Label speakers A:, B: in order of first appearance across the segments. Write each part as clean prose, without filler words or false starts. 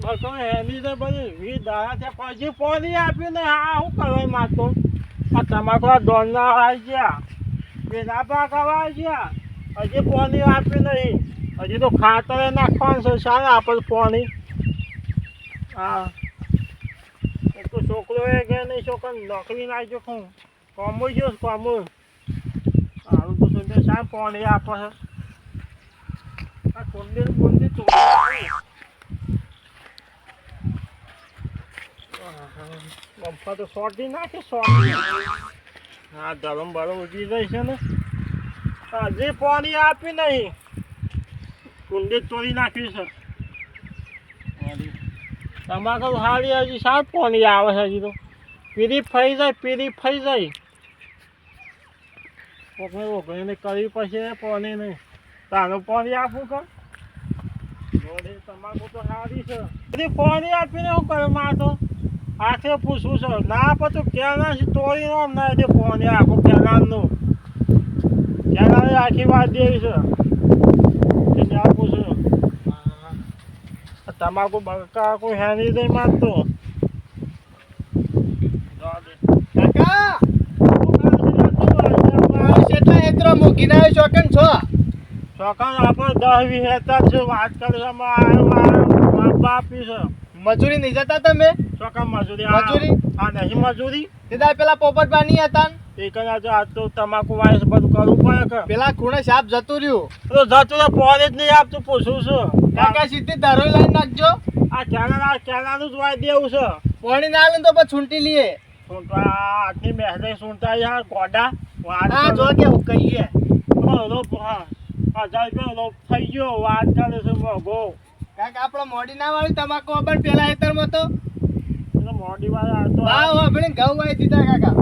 A: ભરતો એની તો બધી 20 દાડા ત્યાં પછી પાણી આપ્યું ને આ શું કરવા માંગતો આ તમાકુ આ દોડના આવી ગયા પેલા પાક આવી ગયા હજી પાણી આપ્યું નહીં હજી તો ખાતર નાખવાનું છે શાને આપણે પાણી હા એક તો છોકરો એ ગયા નહીં છોકરો નોકરી નાખ્યો હું કોમું ગયો કોમું સારું તો સુંદર શા પાણી આપે છે આ કુંડી કુંડી બમ્પા તો શોર્ટી નાખે શોર્ટી હા ધરમ બરો ઉગી જાય છે ને હજી પાણી આપી નહીં કુંડી તોડી નાખ્યું છે તમાકુ હારી હજી સારું પાણી આવે છે હજી તો પીરી ફરી જાય કોકને ઓગળીને કરવી પછી પાણી નહીં તારું પાણી આપવું કર તમાકુ તો સારી છે બધી પાણી આપીને શું કરે માથો હાથે પૂછવું છે ના પછી કેના તોડી નો ના દે પાણી આખું કેનાનું કેનાની આખી વાત દેવી છે કે આપું છું તમાકુ બકા કોઈ હેની નહીં મારતો
B: કાકા કેટલા એકરો મૂકીને શોકન છો
A: શોકન આપણે 10-20 હેક્ટર છે વાત કરે આપી છે
B: મજૂરી નહીં જતા તમે
A: શોકન મજૂરી હા નહીં મજૂરી
B: સીધા પેલા પોપટ બાની હતા
A: એક જ આ તો તમાકુ વાયસ બધું કરવું પડે કે
B: પેલા ખૂણે સાપ જતું રહ્યું
A: તો જતું તો પાણી જ નહીં આપતું પૂછું છું
B: કાકા સીધી ધારો લઈને નાખજો
A: આ કેનાનું જ વાય દેવું છે
B: પાણી ના લે તો પછી છૂંટી લઈએ
A: આટલી મહેનત સુનતા યાર ગોડા
B: હા જો કે હું કહીએ
A: 1000 રૂપિયા લોપ થઈ ગયો વાત કરે છે મોઘો
B: કાકા આપણો મોડી ના વાળી તમાકુ અબર પેલા હેતરમાં તો
A: મોડી વાળા તો
B: ભાવ આપણે ઘઉં વાઈ દીધા કાકા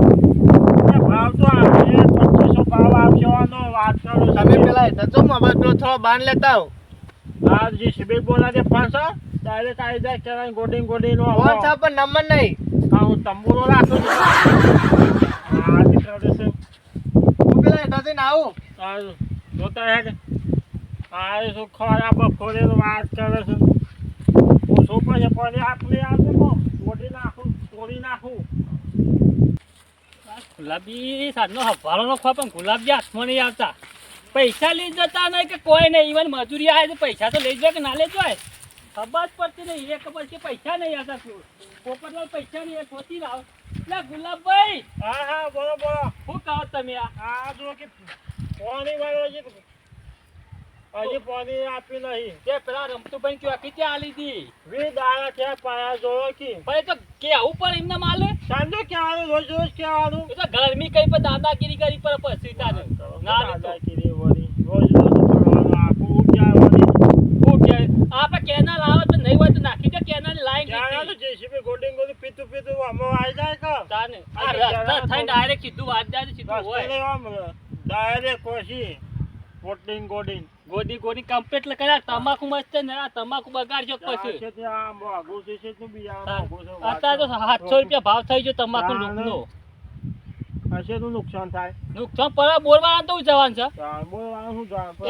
A: ભાવ તો આપણે 2500 ભાવ આપવાનો વાત કરો
B: તમે પેલા હેતર જો મોબાઈલ પેલો થોડો બાંધ લેતા આવો
A: આ જે સિબિલ બોલા દે 500 ડાયરેક્ટ આવી જાય કે ગોડી નો
B: ફોન છા પર નંબર નહીં
A: હું તંબુરો રાખું છું હા દીકરા દેશે
B: હું પેલા હેતર જઈને આવું
A: જોતા હે આ શું ખરા બફોરે વાત કરે છે શું પછી પાણી આપણે આપે તોડી નાખું
C: ગુલાબી સાંજનો હવાલો નો ખવા પણ ગુલાબજી હાથમાં નહીં આવતા પૈસા લઈ જતા નહીં કે કોઈ નહીં ઇવન મજૂરી આવે તો પૈસા તો લઈ જાય કે ના લઈ જાય ખબર જ પડતી નહીં એક ખબર કે પૈસા નહીં આવતા પોપટલાલ પૈસા નહીં ખોતી લાવ એટલે ગુલાબભાઈ
A: હા બોલો
C: શું કહો તમે
A: આ જો કે પાણી વાળો હજી પાણી આપ્યું નહીં
C: તે પેલા રમતુભાઈ કયો આખી ત્યાં આલી હતી
A: 20 દાડા થયા પાયા જોયો કે
C: ભાઈ તો કેવું પણ એમને માલે
A: સાંજે કહેવાનું રોજ કહેવાનું
C: એ તો ગરમી કઈ પર દાદાગીરી કરી પર પછી તાને ના
A: દાદાગીરી વળી રોજ કરવાનું આખું ક્યાં
C: આપણે કેનાલ આવે તો નહીં હોય તો નાખી દે કેનાલ લાઈન
A: ક્યાં તો જેસીબી ગોડિંગ પીતું આમાં આવી જાય કે
C: તાને આ રસ્તા થઈને ડાયરેક્ટ સીધું વાત જાય સીધું હોય
A: ડાયરેક્ટ કોશી ગોડિંગ
C: ગોડી કમ્પ્લીટ કર્યા તમાકુ મસ્ત ને આ તમાકુ બગાડજો પછી અત્યારે તો 700 રૂપિયા ભાવ થઈ ગયો તમાકુ નો
A: હશે તો નુકસાન થાય
C: નુકસાન પર બોલવાના તો જવાન છે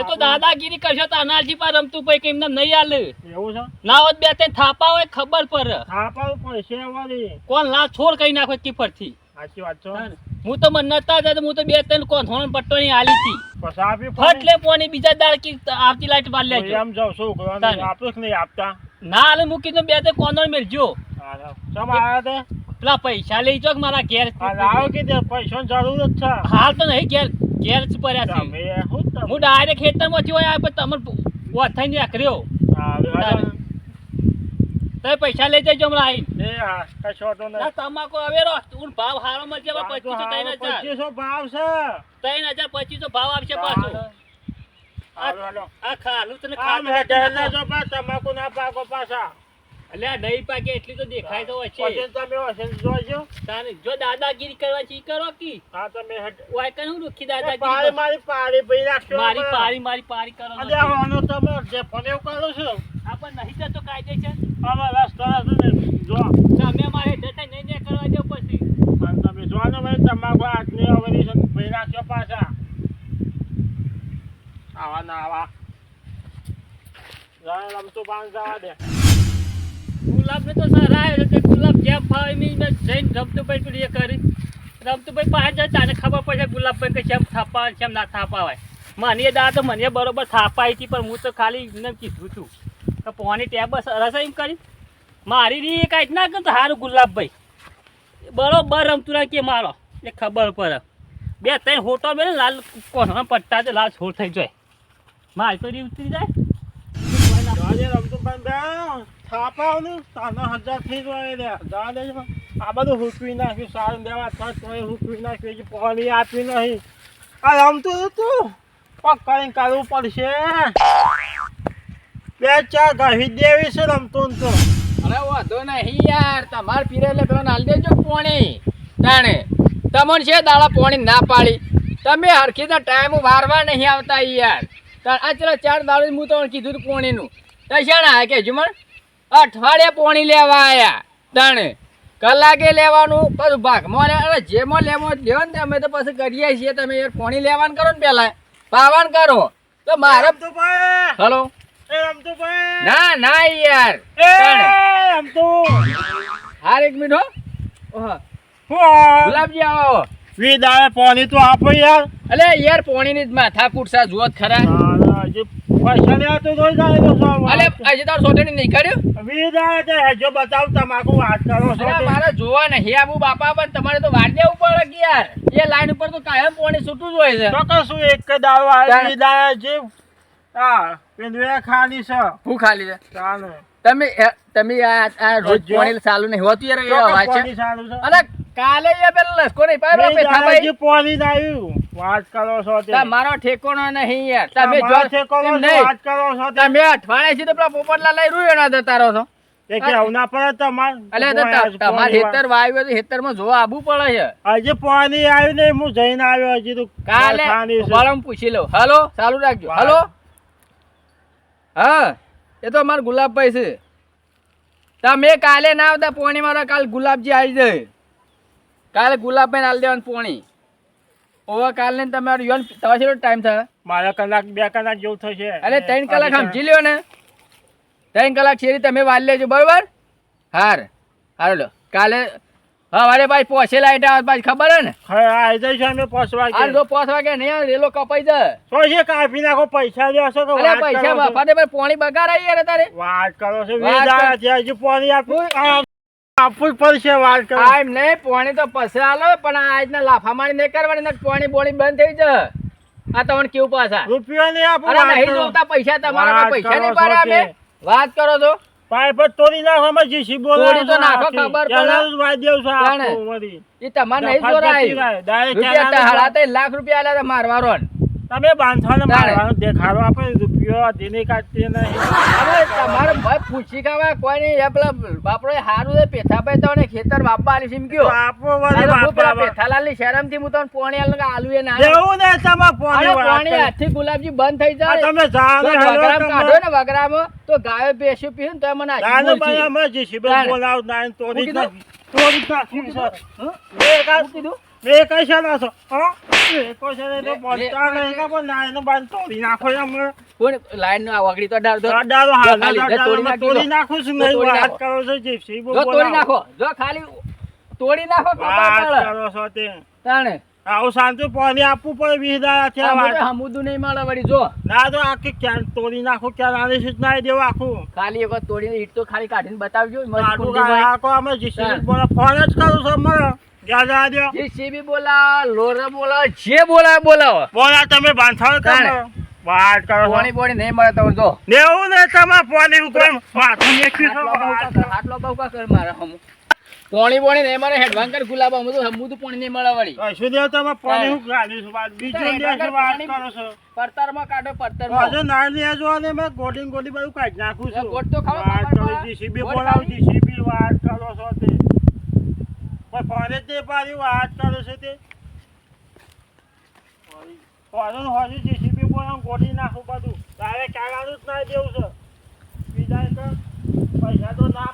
C: એ તો દાદાગીરી કરશો તો અનાલજી પર રમતું ભાઈ કે એમને નહીં આલે
A: એવું છે
C: ના હોત બે ત્રણ થાપા હોય ખબર પડે
A: થાપા પડશે વાળી
C: કોણ લા છોડ કઈ નાખો કીફરથી
A: સાચી વાત છે
C: હું તો મને નતા જતો હું તો બે ત્રણ કોણ હોણ પટ્ટો ની આલી હતી
A: પછી
C: ફટ લે પોની બીજા દાળ કી આવતી લાઈટ માર લેજો
A: એમ જાવ શું કરવાનું આપો કે નહીં આપતા
C: ના આલે મૂકી તો બે ત્રણ કોનો મેલજો
A: સમ આયા તે
C: પેલા પૈસા લઈ જો મારા ઘેર
A: લાવો કે પૈસાની જરૂર જ છે
C: હાલ તો નહીં ઘેર જ પડ્યા છે હું ડાયરેક્ટ ખેતરમાંથી હોય આ તમને ઓથાઈ આખર્યો તમે પૈસા લઈ જજો હમણાં આવીને તમાકુ હવે તું ભાવ હારો મળશે 2500
A: ભાવ છે
C: 2500 ભાવ આવશે પાછો આ ખાલું તને
A: તમાકુ ના પાકો પાછા
C: એટલે આ નહીં પાકે એટલી તો દેખાય તો
A: તમે જોજો
C: જો દાદાગીરી કરવા છે કરો કી
A: હા તમે
C: ઓય કન હું રૂખી દાદાગીરી
A: મારી પાડી ભઈ રાખશો
C: મારી પારી કરો
A: અરે આનો તમે જે ફોન એવું કરો છો
C: આપણ નહીં તો કાયદે છે
A: આમાં રસ્તા જો
C: તમે મારે જતા નહીં ને કરવા દે પછી
A: અને તમે જોવાનો ભાઈ તમાકુ આટલી અવરી છે ભઈ રાખશો પાછા આવા ના આવા જા રમતો બાંધ જવા દે
C: ગુલાબને તો સરાય તે ગુલાબ જેમ ફાવે મેં જઈને રમતુભાઈ પેલી એ કરી રમતુભાઈ બહાર જાય તાને ખબર પડે ગુલાબભાઈ કે કેમ થાપા કેમ ના થાપાવાય મને દા તો મને બરોબર થાપાઈ હતી પણ હું તો ખાલી એમને કીધું છું તો પોની ટેબ સરસ એમ કરી મારી રી કાંઈક ના કરતો સારું ગુલાબભાઈ બરોબર રમતું ના કે મારો એ ખબર પડે બે ત્રણ હોટો બે લાલ કોના પટ્ટા તો લાલ છોડ થઈ જાય મારી તો રી ઉતરી જાય
A: આજે રમતું પણ બે થાપાવનું તાનો 1000 થઈ જાય રે જા દે આ બધું હુકવી નાખ્યું સારું દેવા તોય હુકવી નાખ્યું હજી પાણી આપ્યું નહીં આ રમતું હતું પગ કરીને કરવું પડશે બે ચાર ગહી દેવી છે રમતું તો
D: અરે વાંધો નહીં યાર તમાર પીરે એટલે પેલો નાલ દેજો પોણી તાણે તમને છે દાડા પોણી ના પાડી તમે હરખી તો ટાઈમ વારવા નહીં આવતા યાર આ ચલો 4 દાડે હું તમને કીધું હતું પોણીનું તો છે ને કે જુમણ અઠવાડિયે પોણી લેવા આયા તાણે કલાકે લેવાનું પછી ભાગમાં અરે જેમાં લેવાનું ને અમે તો પછી કરીએ છીએ તમે યાર પોણી લેવાનું કરો ને પહેલાં પાવન કરો તો મારે
A: રમતું ભાઈ
D: હલો
A: એ રમતું ભાઈ
D: ના ના યાર
A: એ રમતું
D: હાર એક મિનિટ હો ઓહો
A: હું
D: ગુલાબજી આવો
A: વિદાય પાણી તો આપો યાર
D: અલે યાર પોણીની જ માથા કુટસા જુઓ ખરા
A: હજી પૈસા લેવા તો જોઈ જાય તો
D: અલે આજે તાર સોટેની નહીં કર્યું
A: વિદાય તે હજો બતાવ તમાકુ વાત કરો છો
D: અરે મારે જોવા નહીં આબુ બાપા પણ તમારે તો વાર દેવું પડે કે યાર એ લાઈન ઉપર તો કાયમ પોણી છૂટું જ હોય છે
A: તો કશું એક દાવ આવે વિદાય જીવ હા પેલું ખાલી છે
D: હું ખાલી છે
A: ચાલો
D: તમે આ રોજ પોણી ચાલુ નહીં હોતું યાર એ વાત છે
A: ચાલુ છે
D: અરે કાલે એ પેલો લસકો નહીં પાડ્યો પેથા ભાઈ
A: પાણી આવ્યું વાત કરો છો તે
D: મારો ઠેકોનો નહીં યાર તમે જો
A: વાત કરો છો
D: તમે અઠવાડિયે થી તો પેલા પોપટલા લઈ રૂયણા જતા રહો છો
A: એ કે આવના પર તમાર
D: અલે તમાર હેતર વાવ્યો તો હેતરમાં જોવા આબુ પડે છે
A: હજી પાણી આવ્યું નહીં હું જઈને આવ્યો હજી તો
D: કાલે બાળમ પૂછી લઉં હાલો ચાલુ રાખજો હાલો હા એ તો અમાર ગુલાબભાઈ છે તમે કાલે ના આવતા પોણી મારા કાલ ગુલાબજી આવી જાય કાલે ગુલાબભાઈ નાલ દેવાનું પોણી ઓવા કાલ ને તમારે યોન તમારે કેટલો ટાઈમ થાય
A: મારા કલાક 2 કલાક જેવું થશે
D: અરે 3 કલાક સમજી લ્યો ને 3 કલાક શેરી તમે વાલ લેજો બરોબર હાર હાલો કાલે હવારે ભાઈ પોસે લાઈટ આવે ભાઈ ખબર હે ને
A: હા આવી જઈશું અમે 5 વાગે
D: આ જો 5 વાગે નહીં આવે રેલો કપાઈ જાય
A: તો છે કાપી નાખો પૈસા લેશો કે
D: અરે પૈસા બાપાને ભાઈ પોણી બગાડ આવી યાર તારે
A: વાત કરો છો વિદાય છે હજી પાણી આપવું પડશે વાત કરો
D: આમ નહીં પોણી તો પછી આલો પણ આજના લાફા મારી નહીં કરવાની ને પોણી બોણી બંધ થઈ જાય આ તમને કેવું પાછા
A: રૂપિયા નહીં આપો
D: અરે નહીં જોતા પૈસા તમારા પૈસા નહીં પાડે અમે વાત કરો તો
A: પાઇપ તોડી નાખો અમે જીસી બોલો
D: તોડી તો નાખો ખબર પડે
A: વાઈ દેવ છો આપો વળી
D: એ તમારે નહીં જોરાય રૂપિયા હાડા 3 લાખ રૂપિયા આલ્યા તા મારવારો
A: તમે બાંધવાને મારવાનો દેખાડો આપણે રૂપિયો દેને કાઢતી નહીં
D: અરે તમારે ભાઈ પૂછી ખાવા કોઈ નહીં એ પેલા બાપડો હારું છે પેથાભાઈ તો ખેતર બાપા આલી સિમક્યો
A: આપો વળી
D: પેલા પેથાલાલની શરમથી હું તમને પોણી આલું કે આલુ એ ના
A: એવું ને તમાર
D: પોણી હાથથી ગુલાબજી બંધ થઈ જાય
A: તમે જાણે
D: વગરામ કાઢો ને વગરામાં તો ગાયો બેસ્યું પીશું તો મને
A: જાણે ભાઈ અમે જીસીબી બોલાવ ના તોડી નાખી
D: કીધું
A: મેં કઈ છે ના છો હા કોઈ છે તો બોલતા નહીં કે પણ ના એને બાંધ તોડી નાખો અમે
D: કોણ લાઈન નો વગડી તો ડાળ દો
A: ડાળો હાલ તોડી નાખું છું નહીં વાત કરો છો જીસીબી
D: જો તોડી નાખો જો ખાલી તોડી નાખો
A: વાત કરો છો તે
D: તાણે
A: આવું શાંતિ પાણી આપવું પડે 20,000 થયા વાત
D: હમુદુ નહીં મળે વળી જો
A: ના તો આખી ક્યાં તોડી નાખો ક્યાં આની સૂચના દેવું આખું
D: ખાલી એક વખત તોડીને ઈટ તો ખાલી કાઢીને બતાવજો
A: આખો અમે જીસીબી બોલા ફોન જ કરું છું અમારે ગયા દો
D: જીસીબી બોલા લોરા બોલા જે બોલા બોલાવો
A: બોલા તમે બાંધો કરો વાત કરો
D: પાણી પાણી નહીં મળે તો જો
A: દેવું ને તમે પાણી ઉપર માથું મેખ્યું
D: આટલો બહુ કર મારે હમુ પાણી પાણી નહીં મળે હેડવાન કર ગુલાબા હું તો પાણી નહીં મળે વળી
A: શું દેવ તમે પાણી હું ગાડી છું વાત બીજું દેશ વાત કરો છો
D: પડતરમાં કાઢો પડતરમાં
A: હજુ ના લેજો અને મેં ગોડી બધું કાઢી નાખું છું
D: ગોટ તો ખાવા
A: વાત કરો જીસીબી બોલાવ જીસીબી વાત કરો છો તે કોઈ ફોને તે પાડી વાત કરો છો તે હજુ જીસીબી બોલાવ ગોડી નાખું બધું તારે કાગળ જ ના દેવું છે બીજા પૈસા તો ના